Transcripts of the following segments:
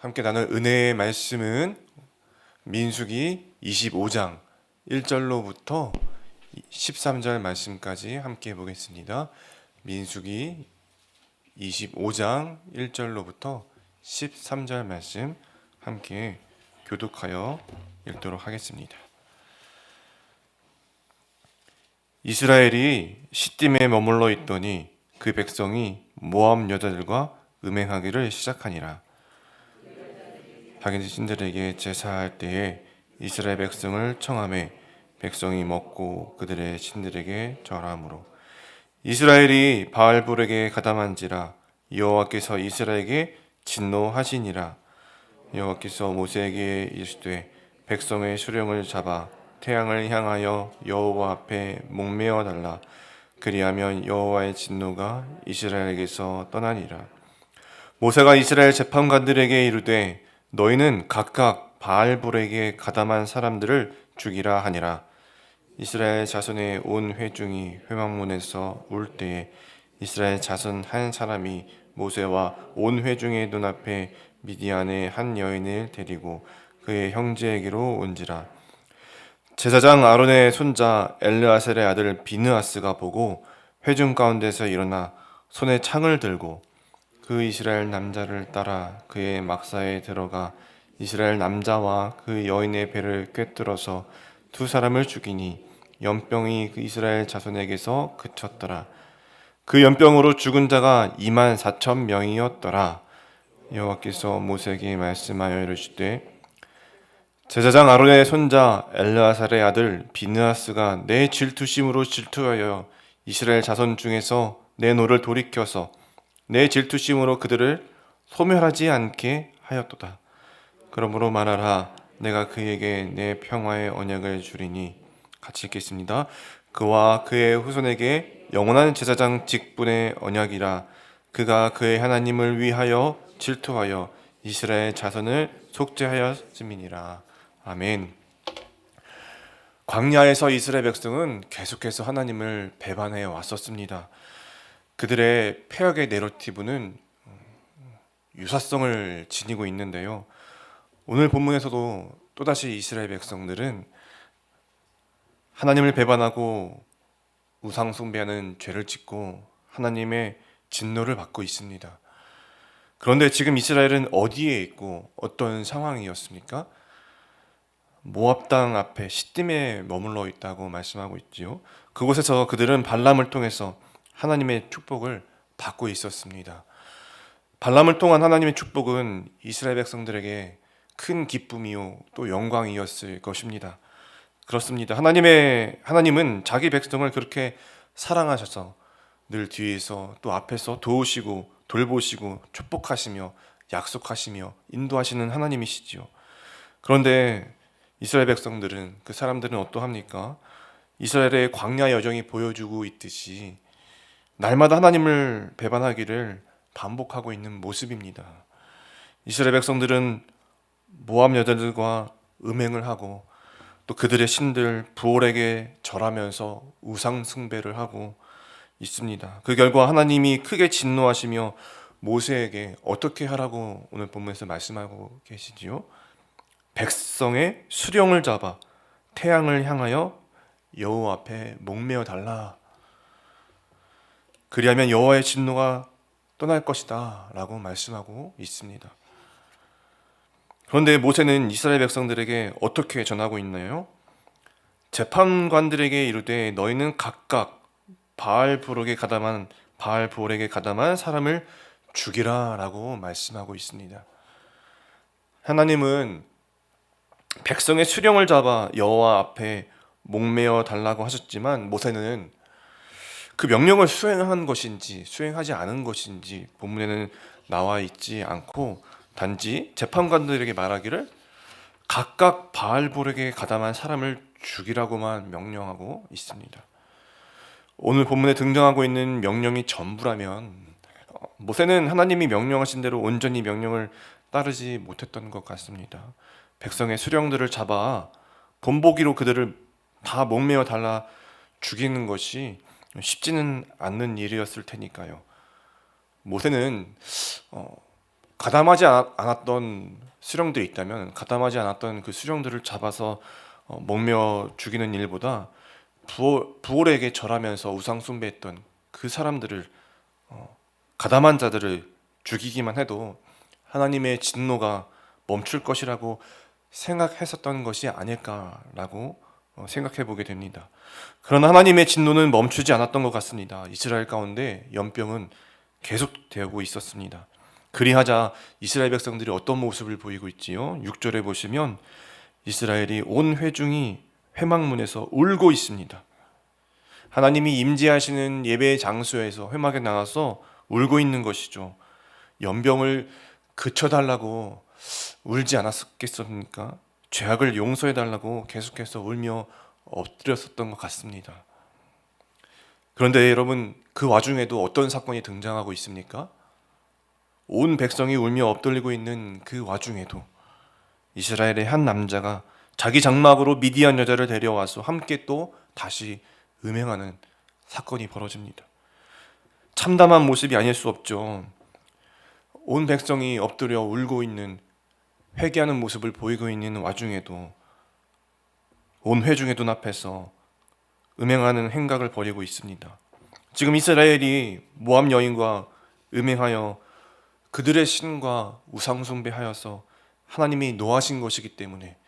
함께 나눌 은혜의 말씀은 민수기 25장 1절로부터 13절 말씀까지 함께 보겠습니다. 민수기 25장 1절로부터 13절 말씀 함께 교독하여 읽도록 하겠습니다. 이스라엘이 시딤에 머물러 있더니 그 백성이 모압 여자들과 음행하기를 시작하니라. 자기 신들에게 제사할 때에 이스라엘 백성을 청하매 백성이 먹고 그들의 신들에게 절하므로 이스라엘이 바알볼에게 가담한지라. 여호와께서 이스라엘에게 진노하시니라. 여호와께서 모세에게 이르시되 백성의 수령을 잡아 태양을 향하여 여호와 앞에 목매어 달라. 그리하면 여호와의 진노가 이스라엘에게서 떠나니라. 모세가 이스라엘 재판관들에게 이르되 너희는 각각 바알볼에게 가담한 사람들을 죽이라 하니라. 이스라엘 자손의 온 회중이 회막문에서 울 때에 이스라엘 자손 한 사람이 모세와 온 회중의 눈앞에 미디안의 한 여인을 데리고 그의 형제에게로 온지라. 제사장 아론의 손자 엘르아셀의 아들 비느하스가 보고 회중 가운데서 일어나 손에 창을 들고 그 이스라엘 남자를 따라 그의 막사에 들어가 이스라엘 남자와 그 여인의 배를 꿰뚫어서 두 사람을 죽이니 연병이 그 이스라엘 자손에게서 그쳤더라. 그 연병으로 죽은 자가 24,000명이었더라. 여호와께서 모세에게 말씀하여 이르시되 제사장 아론의 손자 엘르아살의 아들 비느하스가 내 질투심으로 질투하여 이스라엘 자손 중에서 내 노를 돌이켜서 내 질투심으로 그들을 소멸하지 않게 하였도다. 그러므로 말하라. 내가 그에게 내 평화의 언약을 주리니. 같이 읽겠습니다. 그와 그의 후손에게 영원한 제사장 직분의 언약이라. 그가 그의 하나님을 위하여 질투하여 이스라엘 자손을 속죄하였음이니라. 아멘. 광야에서 이스라엘 백성은 계속해서 하나님을 배반해 왔었습니다. 그들의 폐역의 내러티브는 유사성을 지니고 있는데요. 오늘 본문에서도 또다시 이스라엘 백성들은 하나님을 배반하고 우상 숭배하는 죄를 짓고 하나님의 진노를 받고 있습니다. 그런데 지금 이스라엘은 어디에 있고 어떤 상황이었습니까? 모압 땅 앞에 시딤에 머물러 있다고 말씀하고 있지요. 그곳에서 그들은 발람을 통해서 하나님의 축복을 받고 있었습니다. 발람을 통한 하나님의 축복은 이스라엘 백성들에게 큰 기쁨이요 또 영광이었을 것입니다. 그렇습니다. 하나님은 자기 백성을 그렇게 사랑하셔서 늘 뒤에서 또 앞에서 도우시고 돌보시고 축복하시며 약속하시며 인도하시는 하나님이시지요. 그런데 이스라엘 백성들은 그 사람들은 어떠합니까? 이스라엘의 광야 여정이 보여주고 있듯이 날마다 하나님을 배반하기를 반복하고 있는 모습입니다. 이스라엘 백성들은 모압 여자들과 음행을 하고 또 그들의 신들 부올에게 절하면서 우상 숭배를 하고 있습니다. 그 결과 하나님이 크게 진노하시며 모세에게 어떻게 하라고 오늘 본문에서 말씀하고 계시지요? 백성의 수령을 잡아 태양을 향하여 여호와 앞에 목매어 달라. 그리하면 여호와의 진노가 떠날 것이다 라고 말씀하고 있습니다. 그런데 모세는 이스라엘 백성들에게 어떻게 전하고 있나요? 재판관들에게 이르되 너희는 각각 바알볼에게 가담한 사람을 죽이라 라고 말씀하고 있습니다. 하나님은 백성의 수령을 잡아 여호와 앞에 목매어 달라고 하셨지만 모세는 그 명령을 수행한 것인지 수행하지 않은 것인지 본문에는 나와 있지 않고 단지 재판관들에게 말하기를 각각 바알볼에게 가담한 사람을 죽이라고만 명령하고 있습니다. 오늘 본문에 등장하고 있는 명령이 전부라면 모세는 하나님이 명령하신 대로 온전히 명령을 따르지 못했던 것 같습니다. 백성의 수령들을 잡아 본보기로 그들을 다 목매어 달라 죽이는 것이 쉽지는 않는 일이었을 테니까요. 모세는 가담하지 않았던 수령들이 있다면 가담하지 않았던 그 수령들을 잡아서 먹며 죽이는 일보다 부올에게 절하면서 우상 숭배했던 그 사람들을, 가담한 자들을 죽이기만 해도 하나님의 진노가 멈출 것이라고 생각했었던 것이 아닐까라고 생각해 보게 됩니다. 그러나 하나님의 진노는 멈추지 않았던 것 같습니다. 이스라엘 가운데 연병은 계속되고 있었습니다. 그리하자 이스라엘 백성들이 어떤 모습을 보이고 있지요? 6절에 보시면 이스라엘이 온 회중이 회막문에서 울고 있습니다. 하나님이 임재하시는 예배 장소에서 회막에 나가서 울고 있는 것이죠. 연병을 그쳐달라고 울지 않았겠습니까? 죄악을 용서해달라고 계속해서 울며 엎드렸었던 것 같습니다. 그런데 여러분, 그 와중에도 어떤 사건이 등장하고 있습니까? 온 백성이 울며 엎드리고 있는 그 와중에도 이스라엘의 한 남자가 자기 장막으로 미디안 여자를 데려와서 함께 또 다시 음행하는 사건이 벌어집니다. 참담한 모습이 아닐 수 없죠. 온 백성이 엎드려 울고 있는, 회개하는 모습을 보이고 있는 와중에도 온 회중의 눈앞에서 음행하는 행각을 벌이고 있습니다. 지금 이스라엘이 모압 여인과 음행하여 그들의 신과 우상 숭배하여서 하나님이 노하신 것이기 때문에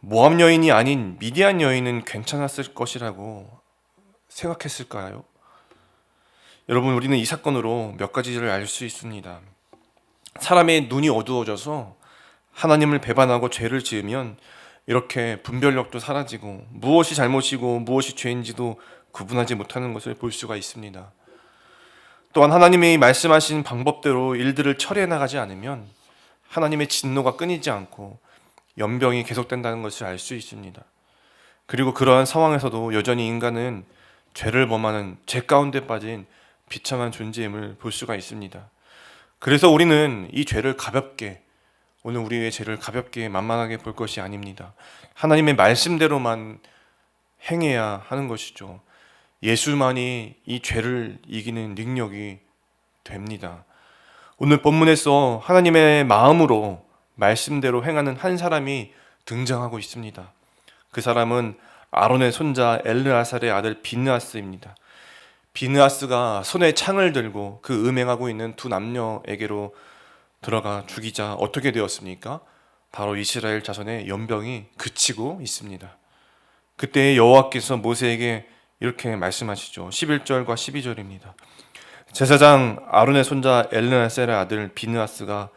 모압 여인이 아닌 미디안 여인은 괜찮았을 것이라고 생각했을까요? 여러분, 우리는 이 사건으로 몇 가지를 알 수 있습니다. 사람의 눈이 어두워져서 하나님을 배반하고 죄를 지으면 이렇게 분별력도 사라지고 무엇이 잘못이고 무엇이 죄인지도 구분하지 못하는 것을 볼 수가 있습니다. 또한 하나님이 말씀하신 방법대로 일들을 처리해 나가지 않으면 하나님의 진노가 끊이지 않고 연병이 계속된다는 것을 알 수 있습니다. 그리고 그러한 상황에서도 여전히 인간은 죄를 범하는, 죄 가운데 빠진 비참한 존재임을 볼 수가 있습니다. 그래서 우리는 이 죄를 가볍게, 오늘 우리의 죄를 가볍게 만만하게 볼 것이 아닙니다. 하나님의 말씀대로만 행해야 하는 것이죠. 예수만이 이 죄를 이기는 능력이 됩니다. 오늘 본문에서 하나님의 마음으로 말씀대로 행하는 한 사람이 등장하고 있습니다. 그 사람은 아론의 손자 엘르아살의 아들 비느하스입니다. 비느하스가 손에 창을 들고 그 음행하고 있는 두 남녀에게로 들어가 죽이자 어떻게 되었습니까? 바로 이스라엘 자손의 연병이 그치고 있습니다. 그때 여호와께서 모세에게 이렇게 말씀하시죠. 11절과 12절입니다. 제사장 아론의 손자 엘르아살의 아들 비느하스가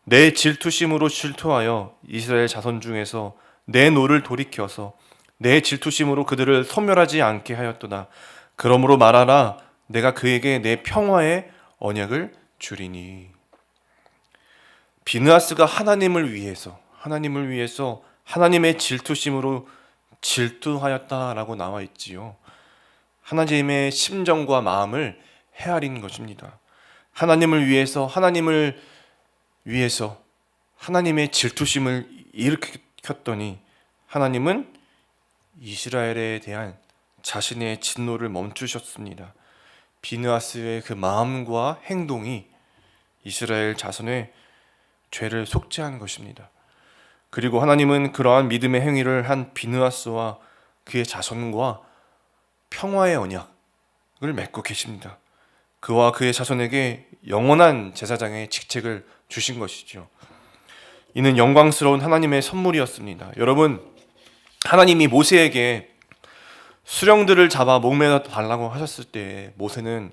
내 질투심으로 질투하여 이스라엘 자손 중에서 내 노를 돌이켜서 내 질투심으로 그들을 소멸하지 않게 하였도다. 그러므로 말하라, 내가 그에게 내 평화의 언약을 주리니. 비느하스가 하나님을 위해서 하나님의 질투심으로 질투하였다라고 나와 있지요. 하나님의 심정과 마음을 헤아린 것입니다. 하나님을 위해서 하나님의 질투심을 일으켰더니 하나님은 이스라엘에 대한 자신의 진노를 멈추셨습니다. 비느하스의 그 마음과 행동이 이스라엘 자손의 죄를 속죄한 것입니다. 그리고 하나님은 그러한 믿음의 행위를 한 비느하스와 그의 자손과 평화의 언약을 맺고 계십니다. 그와 그의 자손에게 영원한 제사장의 직책을 주신 것이죠. 이는 영광스러운 하나님의 선물이었습니다. 여러분, 하나님이 모세에게 수령들을 잡아 목매어 달라고 하셨을 때 모세는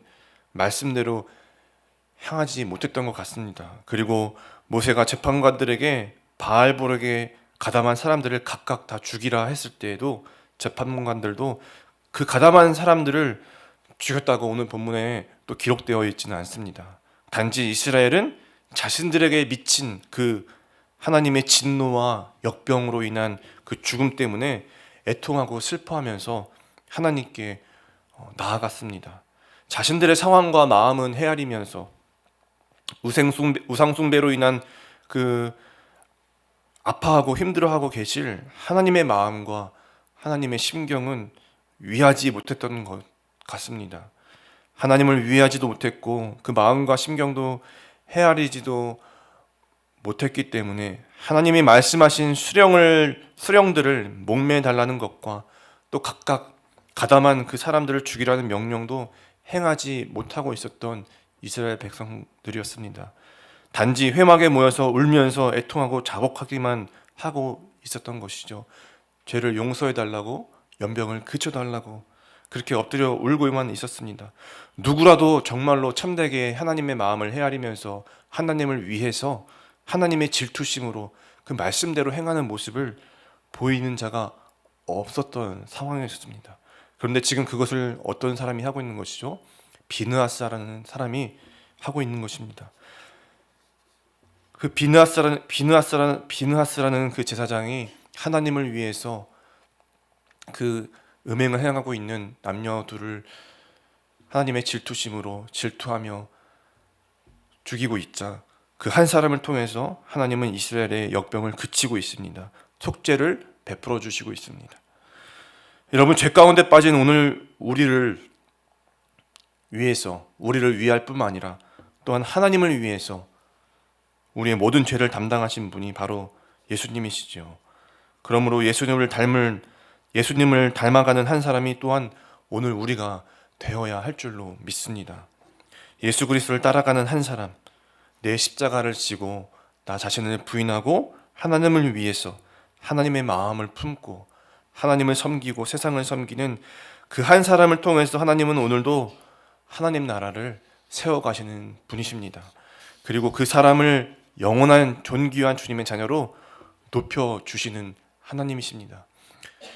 말씀대로 행하지 못했던 것 같습니다. 그리고 모세가 재판관들에게 바알볼에게 가담한 사람들을 각각 다 죽이라 했을 때에도 재판관들도 그 가담한 사람들을 죽였다고 오늘 본문에 또 기록되어 있지는 않습니다. 단지 이스라엘은 자신들에게 미친 그 하나님의 진노와 역병으로 인한 그 죽음 때문에 애통하고 슬퍼하면서 하나님께 나아갔습니다. 자신들의 상황과 마음은 헤아리면서 우상숭배로 인한 그 아파하고 힘들어하고 계실 하나님의 마음과 하나님의 심경은 위하지 못했던 것 같습니다. 하나님을 위하지도 못했고 그 마음과 심경도 헤아리지도 못했기 때문에 하나님이 말씀하신 수령들을 목매어 달라는 것과 또 각각 가담한 그 사람들을 죽이라는 명령도 행하지 못하고 있었던 이스라엘 백성들이었습니다. 단지 회막에 모여서 울면서 애통하고 자복하기만 하고 있었던 것이죠. 죄를 용서해 달라고, 연병을 그쳐 달라고 그렇게 엎드려 울고만 있었습니다. 누구라도 정말로 참되게 하나님의 마음을 헤아리면서 하나님을 위해서 하나님의 질투심으로 그 말씀대로 행하는 모습을 보이는 자가 없었던 상황이었습니다. 그런데 지금 그것을 어떤 사람이 하고 있는 것이죠? 비느하스라는 사람이 하고 있는 것입니다. 그 비느하스라는 그 제사장이 하나님을 위해서 그 음행을 행하고 있는 남녀 둘을 하나님의 질투심으로 질투하며 죽이고 있자 그 한 사람을 통해서 하나님은 이스라엘의 역병을 그치고 있습니다. 속죄를 베풀어 주시고 있습니다. 여러분, 죄 가운데 빠진 오늘 우리를 위해서, 우리를 위할 뿐만 아니라 또한 하나님을 위해서 우리의 모든 죄를 담당하신 분이 바로 예수님이시죠. 그러므로 예수님을 닮아가는 한 사람이 또한 오늘 우리가 되어야 할 줄로 믿습니다. 예수 그리스도를 따라가는 한 사람, 내 십자가를 지고 나 자신을 부인하고 하나님을 위해서 하나님의 마음을 품고 하나님을 섬기고 세상을 섬기는 그 한 사람을 통해서 하나님은 오늘도 하나님 나라를 세워가시는 분이십니다. 그리고 그 사람을 영원한 존귀한 주님의 자녀로 높여주시는 하나님이십니다.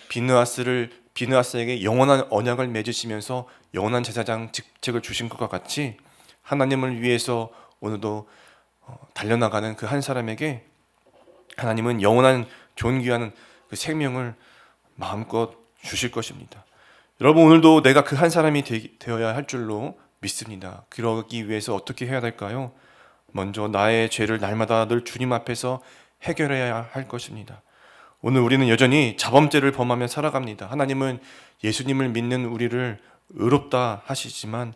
비느하스에게 영원한 언약을 맺으시면서 영원한 제사장 직책을 주신 것과 같이 하나님을 위해서 오늘도 달려나가는 그 한 사람에게 하나님은 영원한 존귀한 그 생명을 마음껏 주실 것입니다. 여러분, 오늘도 내가 그 한 사람이 되어야 할 줄로 믿습니다. 그러기 위해서 어떻게 해야 될까요? 먼저 나의 죄를 날마다 늘 주님 앞에서 해결해야 할 것입니다. 오늘 우리는 여전히 자범죄를 범하며 살아갑니다. 하나님은 예수님을 믿는 우리를 의롭다 하시지만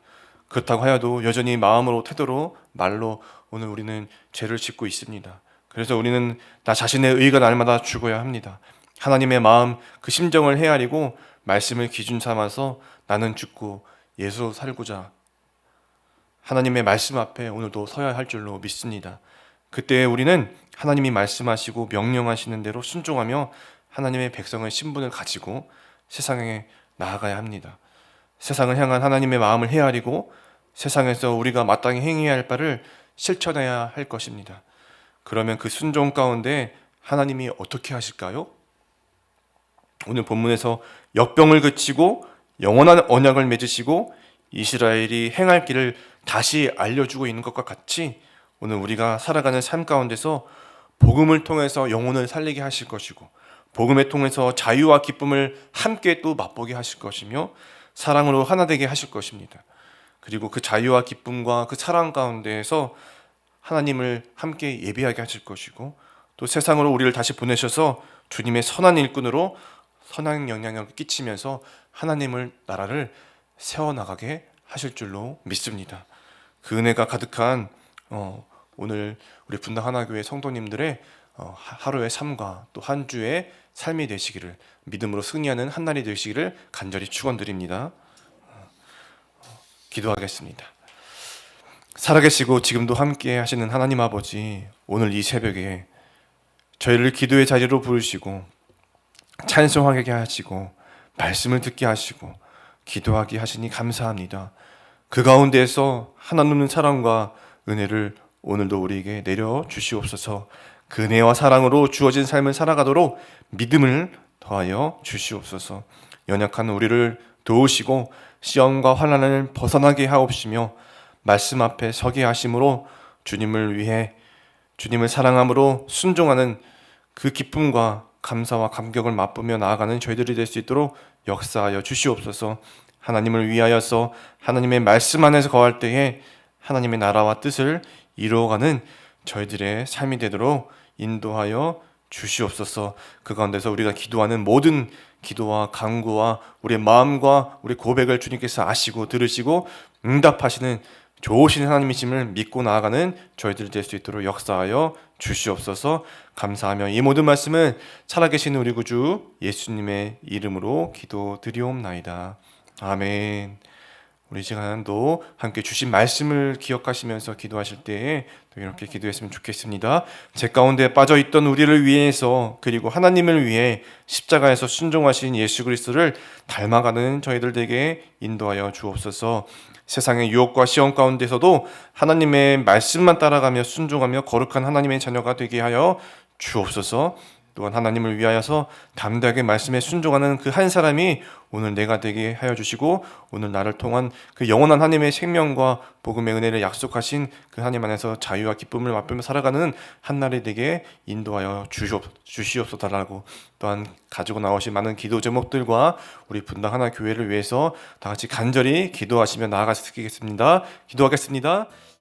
그렇다고 하여도 여전히 마음으로, 태도로, 말로 오늘 우리는 죄를 짓고 있습니다. 그래서 우리는 나 자신의 의가 날마다 죽어야 합니다. 하나님의 마음, 그 심정을 헤아리고 말씀을 기준 삼아서 나는 죽고 예수로 살고자 하나님의 말씀 앞에 오늘도 서야 할 줄로 믿습니다. 그때 우리는 하나님이 말씀하시고 명령하시는 대로 순종하며 하나님의 백성의 신분을 가지고 세상에 나아가야 합니다. 세상을 향한 하나님의 마음을 헤아리고 세상에서 우리가 마땅히 행해야 할 바를 실천해야 할 것입니다. 그러면 그 순종 가운데 하나님이 어떻게 하실까요? 오늘 본문에서 역병을 그치고 영원한 언약을 맺으시고 이스라엘이 행할 길을 다시 알려주고 있는 것과 같이 오늘 우리가 살아가는 삶 가운데서 복음을 통해서 영혼을 살리게 하실 것이고 복음을 통해서 자유와 기쁨을 함께 또 맛보게 하실 것이며 사랑으로 하나 되게 하실 것입니다. 그리고 그 자유와 기쁨과 그 사랑 가운데에서 하나님을 함께 예배하게 하실 것이고 또 세상으로 우리를 다시 보내셔서 주님의 선한 일꾼으로 선한 영향력을 끼치면서 하나님을 나라를 세워나가게 하실 줄로 믿습니다. 그 은혜가 가득한 오늘 우리 분당 하나교회 성도님들의 하루의 삶과 또 한 주의 삶이 되시기를 믿음으로 승리하는 한 날이 되시기를 간절히 축원드립니다. 기도하겠습니다. 살아계시고 지금도 함께 하시는 하나님 아버지, 오늘 이 새벽에 저희를 기도의 자리로 부르시고 찬송하게 하시고 말씀을 듣게 하시고 기도하게 하시니 감사합니다. 그 가운데에서 하나님의 사랑과 은혜를 오늘도 우리에게 내려 주시옵소서. 그 은혜와 사랑으로 주어진 삶을 살아가도록 믿음을 더하여 주시옵소서. 연약한 우리를 도우시고 시험과 환난을 벗어나게 하옵시며 말씀 앞에 서게 하심으로 주님을 위해 주님을 사랑함으로 순종하는 그 기쁨과 감사와 감격을 맛보며 나아가는 저희들이 될 수 있도록 역사하여 주시옵소서. 하나님을 위하여서 하나님의 말씀 안에서 거할 때에 하나님의 나라와 뜻을 이루어가는 저희들의 삶이 되도록 인도하여 주시옵소서. 그 가운데서 우리가 기도하는 모든 기도와 간구와 우리의 마음과 우리 고백을 주님께서 아시고 들으시고 응답하시는 좋으신 하나님이심을 믿고 나아가는 저희들 될 수 있도록 역사하여 주시옵소서. 감사하며 이 모든 말씀은 살아계신 우리 구주 예수님의 이름으로 기도드리옵나이다. 아멘. 우리 시간도 함께 주신 말씀을 기억하시면서 기도하실 때에 또 이렇게 기도했으면 좋겠습니다. 제 가운데 빠져있던 우리를 위해서 그리고 하나님을 위해 십자가에서 순종하신 예수 그리스도를 닮아가는 저희들 에게 인도하여 주옵소서. 세상의 유혹과 시험 가운데서도 하나님의 말씀만 따라가며 순종하며 거룩한 하나님의 자녀가 되게 하여 주옵소서. 또한 하나님을 위하여서 담대하게 말씀에 순종하는 그 한 사람이 오늘 내가 되게 하여 주시고 오늘 나를 통한 그 영원한 하나님의 생명과 복음의 은혜를 약속하신 그 하나님 안에서 자유와 기쁨을 맛보며 살아가는 한날이 되게 인도하여 주시옵소서라고 또한 가지고 나오신 많은 기도 제목들과 우리 분당 하나 교회를 위해서 다 같이 간절히 기도하시며 나아가시겠습니다. 기도하겠습니다.